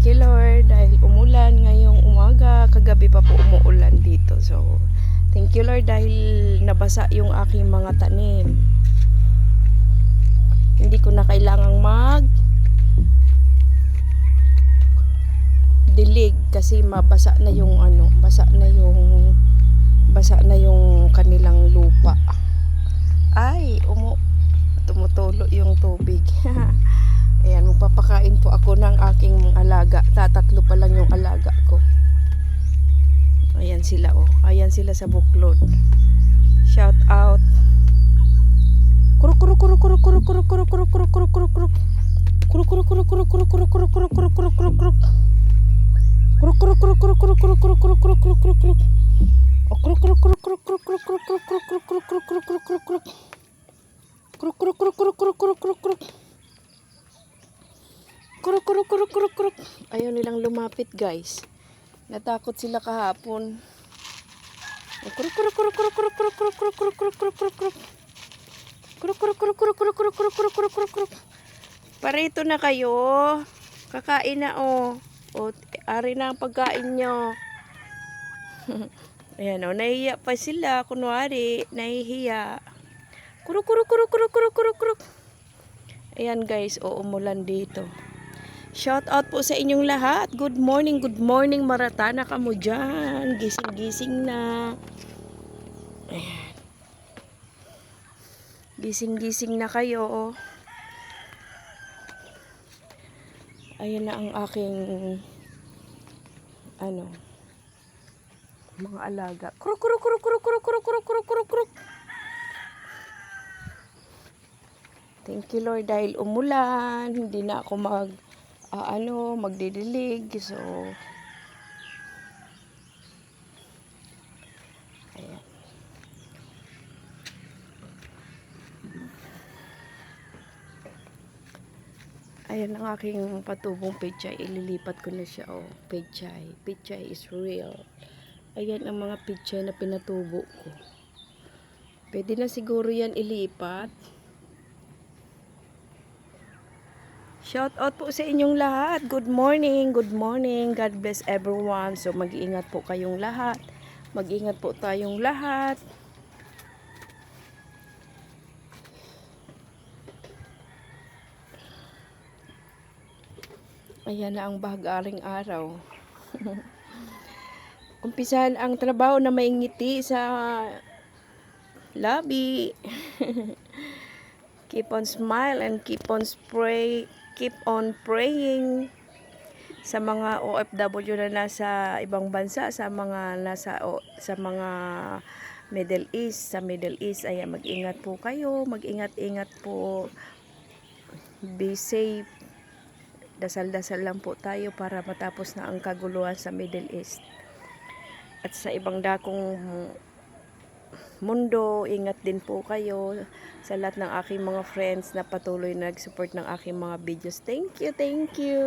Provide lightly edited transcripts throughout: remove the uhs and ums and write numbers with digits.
you Lord dahil umulan ngayong umaga. Kagabi pa po umuulan dito. So, thank you Lord dahil nabasa yung aking mga tanim. Hindi ko na kailangang dilig kasi mabasa na yung basa na yung kanilang lupa. Ay, tumutulo yung tubig. Ayan, magpapakain po ako ng aking alaga. Tatatlo pa lang yung alaga ko. Ayan sila Ayan sila sa buklod. Shout out. Kuruk kuruk kuruk kuruk kuruk kuruk kuruk kuruk kuruk kuruk kuruk kuruk. Kuruk kuruk kuruk kuruk kuruk kuruk kuruk kuruk kuruk kuruk kuruk kuruk. Kuruk kuruk kuruk kuruk kuruk kuruk kuruk kuruk kuruk kuruk kuruk kuruk. Kuruk kuruk kuruk kuruk kuruk kuruk kuruk kuruk kuruk kuruk kuruk kuruk kuruk kuruk kuruk kuruk. Kuruk kuruk kuruk kuruk kuruk kuruk kuruk kuruk. Kuruk kuruk kuruk kuruk kuruk. Ayaw nilang lumapit, guys. Natakot sila kahapon. Kuruk kuruk kuruk kuruk kuruk kuruk kuruk kuruk kuruk kuruk kuruk kuruk kuruk. Kuruk kuruk kuruk kuruk kuruk kuruk kuruk kuruk kuruk kuruk kuruk. Parito na kayo. Kakain na ari na ang pagkain nyo. Ayan nahihiya pa sila. Kunwari, nahihiya. Kuruk kuruk kuruk kuruk kuruk kuruk kuruk. Ayan guys, umulan dito. Shout out po sa inyong lahat. Good morning, Maratana ka mo dyan. Gising-gising na. Ayan. Gising-gising na kayo. Ayan na ang aking mga alaga. Kuruk kuruk kuruk kuruk kuruk kuruk kuruk kuruk kuruk kuruk. Thank you Lord dahil umulan, hindi na ako magdidilig. So ayan. Ayan ang aking patubong pechay. Ililipat ko na siya. Pechay is real. Ayan ang mga pechay na pinatubo ko. Pwede na siguro yan ilipat. Shout out po sa inyong lahat. Good morning. God bless everyone. So mag-iingat po kayong lahat. Mag-ingat po tayong lahat. Ayan na ang bahag-aring araw. Umpisahan ang trabaho na may ngiti sa labi. Keep on smile and keep on praying sa mga OFW na nasa ibang bansa, sa mga Middle East, ayan, mag-ingat po kayo, mag-ingat po, be safe, dasal-dasal lang po tayo para matapos na ang kaguluhan sa Middle East at sa ibang dakong mundo. Ingat din po kayo sa lahat ng aking mga friends na patuloy na nag-support ng aking mga videos. Thank you.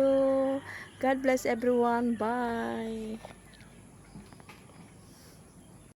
God bless everyone. Bye.